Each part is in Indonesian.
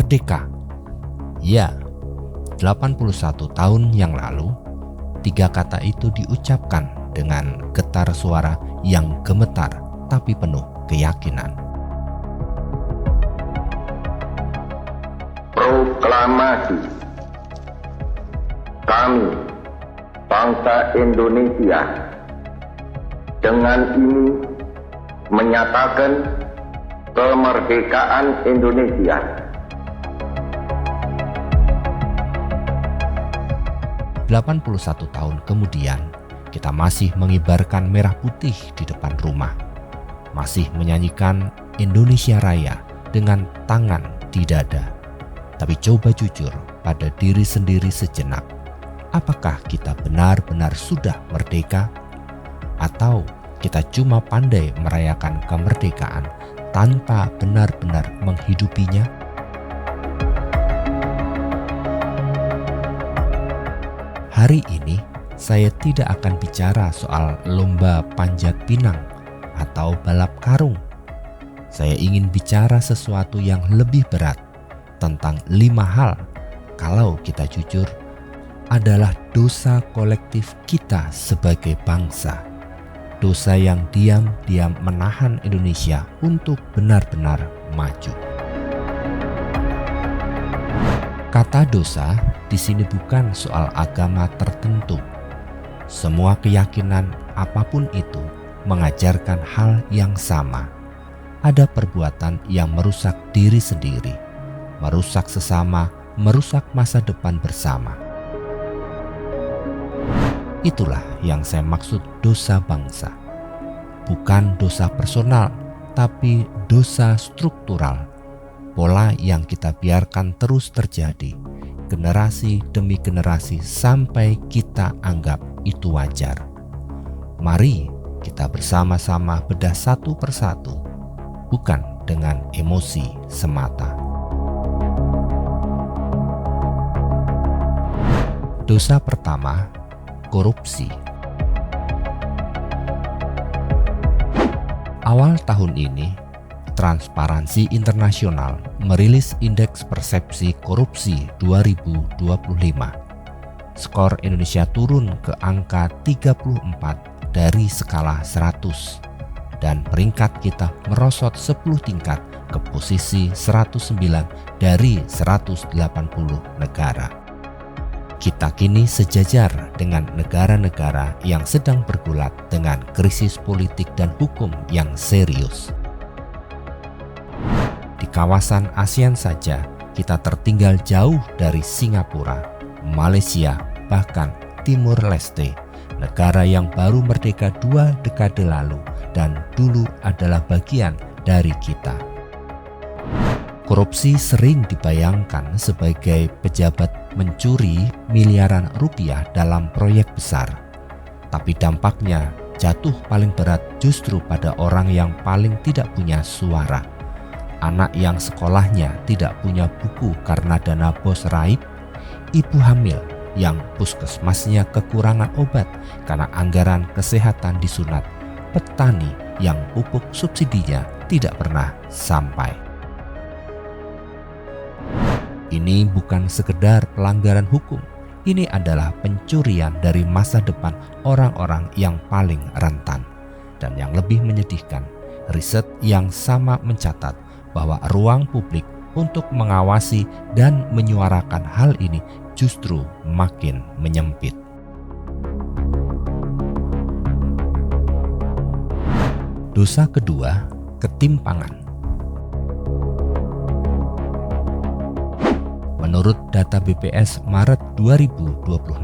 merdeka. Ya, 81 tahun yang lalu, 3 kata itu diucapkan dengan getar suara yang gemetar tapi penuh keyakinan. Proklamasi. Kami, bangsa Indonesia, dengan ini menyatakan kemerdekaan Indonesia. "81 tahun kemudian, kita masih mengibarkan merah putih di depan rumah, masih menyanyikan Indonesia Raya dengan tangan di dada. Tapi coba jujur pada diri sendiri sejenak, apakah kita benar-benar sudah merdeka? Atau kita cuma pandai merayakan kemerdekaan tanpa benar-benar menghidupinya?" Hari ini saya tidak akan bicara soal lomba panjat pinang atau balap karung. Saya ingin bicara sesuatu yang lebih berat, tentang 5 hal, kalau kita jujur, adalah dosa kolektif kita sebagai bangsa. Dosa yang diam-diam menahan Indonesia untuk benar-benar maju. Kata dosa di sini bukan soal agama tertentu. Semua keyakinan apapun itu mengajarkan hal yang sama. Ada perbuatan yang merusak diri sendiri, merusak sesama, merusak masa depan bersama. Itulah yang saya maksud dosa bangsa. Bukan dosa personal, tapi dosa struktural. Pola yang kita biarkan terus terjadi, generasi demi generasi sampai kita anggap itu wajar. Mari kita bersama-sama bedah satu persatu, bukan dengan emosi semata. Dosa pertama, korupsi. Awal tahun ini, Transparansi Internasional merilis Indeks Persepsi Korupsi 2025. Skor Indonesia turun ke angka 34 dari skala 100, dan peringkat kita merosot 10 tingkat ke posisi 109 dari 180 negara. Kita kini sejajar dengan negara-negara yang sedang bergulat dengan krisis politik dan hukum yang serius. Di kawasan ASEAN saja, kita tertinggal jauh dari Singapura, Malaysia, bahkan Timur Leste, negara yang baru merdeka 2 dekade lalu dan dulu adalah bagian dari kita. Korupsi sering dibayangkan sebagai pejabat mencuri miliaran rupiah dalam proyek besar. Tapi dampaknya jatuh paling berat justru pada orang yang paling tidak punya suara. Anak yang sekolahnya tidak punya buku karena dana bos raib, ibu hamil yang puskesmasnya kekurangan obat karena anggaran kesehatan disunat, petani yang pupuk subsidinya tidak pernah sampai. Ini bukan sekedar pelanggaran hukum, ini adalah pencurian dari masa depan orang-orang yang paling rentan. Dan yang lebih menyedihkan, riset yang sama mencatat bahwa ruang publik untuk mengawasi dan menyuarakan hal ini justru makin menyempit. Dosa kedua, ketimpangan. Menurut data BPS Maret 2026,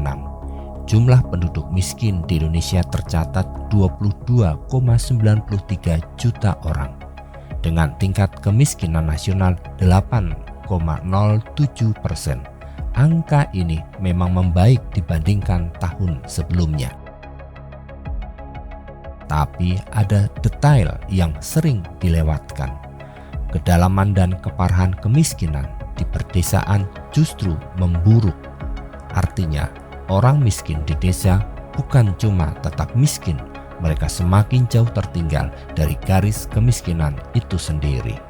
jumlah penduduk miskin di Indonesia tercatat 22,93 juta orang, dengan tingkat kemiskinan nasional 8,07%. Angka ini memang membaik dibandingkan tahun sebelumnya. Tapi ada detail yang sering dilewatkan. Kedalaman dan keparahan kemiskinan di perdesaan justru memburuk. Artinya, orang miskin di desa bukan cuma tetap miskin, mereka semakin jauh tertinggal dari garis kemiskinan itu sendiri.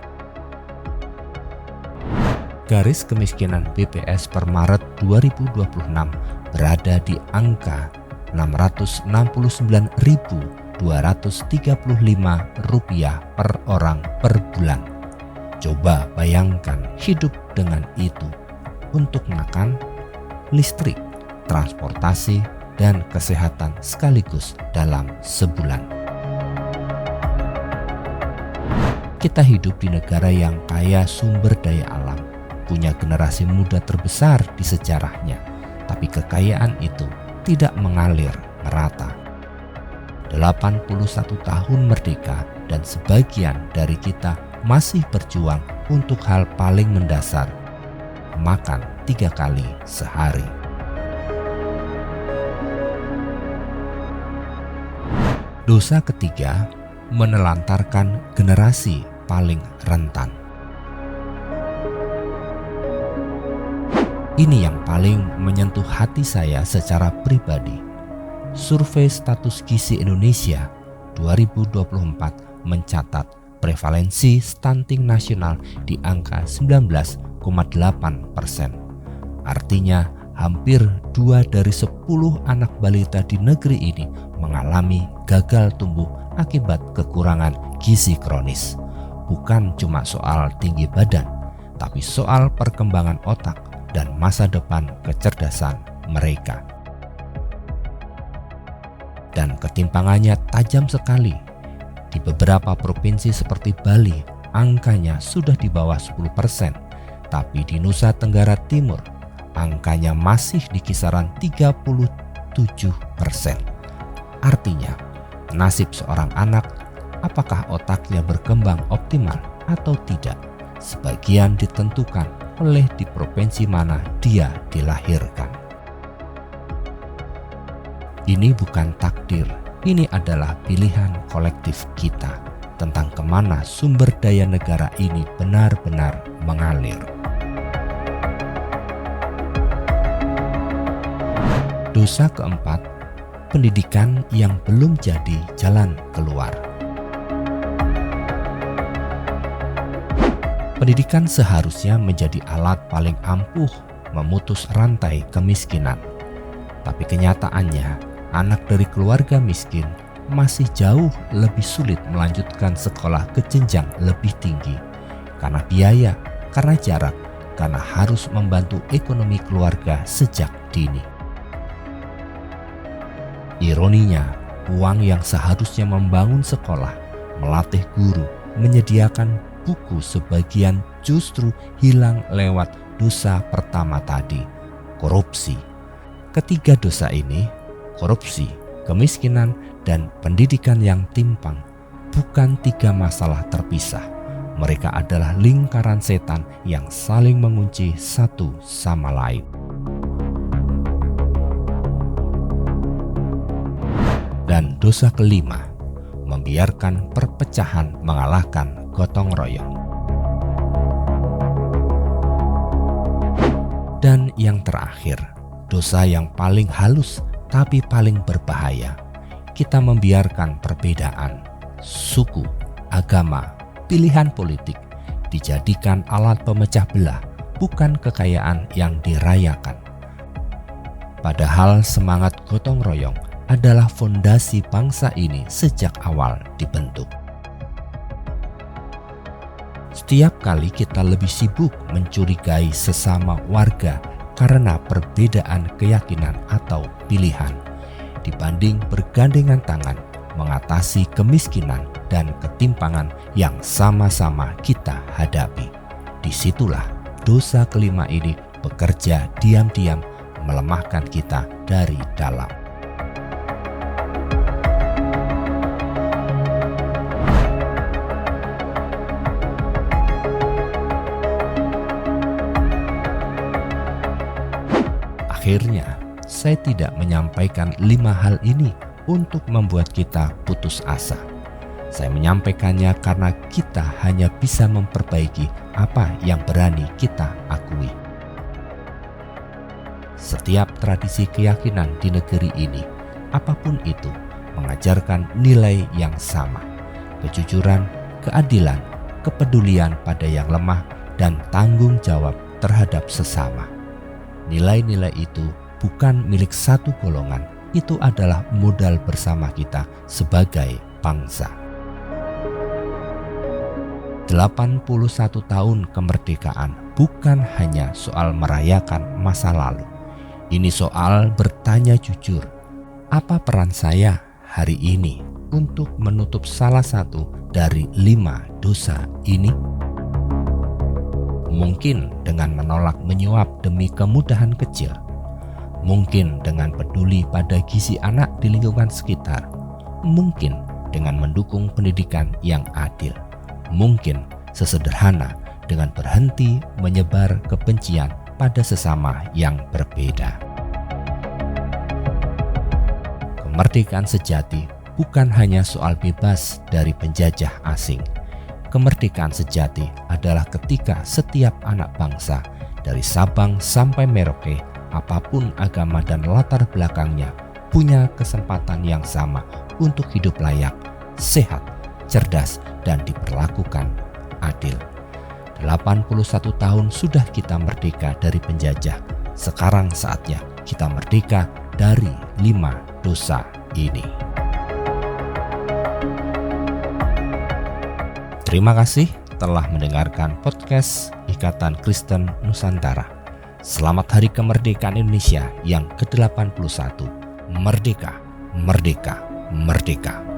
garis kemiskinan BPS per Maret 2026 berada di angka Rp699.235 per orang per bulan. Coba bayangkan hidup dengan itu untuk makan, listrik, transportasi, dan kesehatan sekaligus dalam sebulan. Kita hidup di negara yang kaya sumber daya alam, punya generasi muda terbesar di sejarahnya, tapi kekayaan itu tidak mengalir merata. 81 tahun merdeka dan sebagian dari kita masih berjuang untuk hal paling mendasar, makan 3 kali sehari. Dosa ketiga, menelantarkan generasi paling rentan. Ini yang paling menyentuh hati saya secara pribadi. Survei Status Gizi Indonesia 2024 mencatat prevalensi stunting nasional di angka 19,8%. Artinya hampir 2 dari 10 anak balita di negeri ini mengalami gagal tumbuh akibat kekurangan gizi kronis. Bukan cuma soal tinggi badan, tapi soal perkembangan otak dan masa depan kecerdasan mereka. Dan ketimpangannya tajam sekali. Di beberapa provinsi seperti Bali, angkanya sudah di bawah 10%, tapi di Nusa Tenggara Timur, angkanya masih di kisaran 37%. Artinya, nasib seorang anak, apakah otaknya berkembang optimal atau tidak, sebagian ditentukan oleh di provinsi mana dia dilahirkan. Ini bukan takdir, ini adalah pilihan kolektif kita tentang kemana sumber daya negara ini benar-benar mengalir. Dosa keempat, pendidikan yang belum jadi jalan keluar. Pendidikan seharusnya menjadi alat paling ampuh memutus rantai kemiskinan. Tapi kenyataannya, anak dari keluarga miskin masih jauh lebih sulit melanjutkan sekolah ke jenjang lebih tinggi. Karena biaya, karena jarak, karena harus membantu ekonomi keluarga sejak dini. Ironinya, uang yang seharusnya membangun sekolah, melatih guru, menyediakan buku sebagian justru hilang lewat dosa pertama tadi, korupsi. Ketiga dosa ini, korupsi, kemiskinan, dan pendidikan yang timpang, bukan 3 masalah terpisah. Mereka adalah lingkaran setan yang saling mengunci satu sama lain. Dan dosa kelima, membiarkan perpecahan mengalahkan gotong royong. Dan yang terakhir, dosa yang paling halus tapi paling berbahaya, kita membiarkan perbedaan, suku, agama, pilihan politik dijadikan alat pemecah belah, bukan kekayaan yang dirayakan. Padahal semangat gotong royong adalah fondasi bangsa ini sejak awal dibentuk. Setiap kali kita lebih sibuk mencurigai sesama warga karena perbedaan keyakinan atau pilihan, dibanding bergandengan tangan mengatasi kemiskinan dan ketimpangan yang sama-sama kita hadapi. Disitulah dosa kelima ini bekerja diam-diam melemahkan kita dari dalam. Akhirnya, saya tidak menyampaikan 5 hal ini untuk membuat kita putus asa. Saya menyampaikannya karena kita hanya bisa memperbaiki apa yang berani kita akui. Setiap tradisi keyakinan di negeri ini, apapun itu, mengajarkan nilai yang sama: kejujuran, keadilan, kepedulian pada yang lemah, dan tanggung jawab terhadap sesama. Nilai-nilai itu bukan milik satu golongan, itu adalah modal bersama kita sebagai bangsa. 81 tahun kemerdekaan bukan hanya soal merayakan masa lalu. Ini soal bertanya jujur, apa peran saya hari ini untuk menutup salah satu dari 5 dosa ini? Mungkin dengan menolak menyuap demi kemudahan kecil. Mungkin dengan peduli pada gizi anak di lingkungan sekitar. Mungkin dengan mendukung pendidikan yang adil. Mungkin sesederhana dengan berhenti menyebar kebencian pada sesama yang berbeda. Kemerdekaan sejati bukan hanya soal bebas dari penjajah asing. Kemerdekaan sejati adalah ketika setiap anak bangsa dari Sabang sampai Merauke, apapun agama dan latar belakangnya, punya kesempatan yang sama untuk hidup layak, sehat, cerdas, dan diperlakukan adil. 81 tahun sudah kita merdeka dari penjajah. Sekarang saatnya kita merdeka dari 5 dosa ini. Terima kasih telah mendengarkan podcast Ikatan Kristen Nusantara. Selamat Hari Kemerdekaan Indonesia yang ke-81. Merdeka, merdeka, merdeka.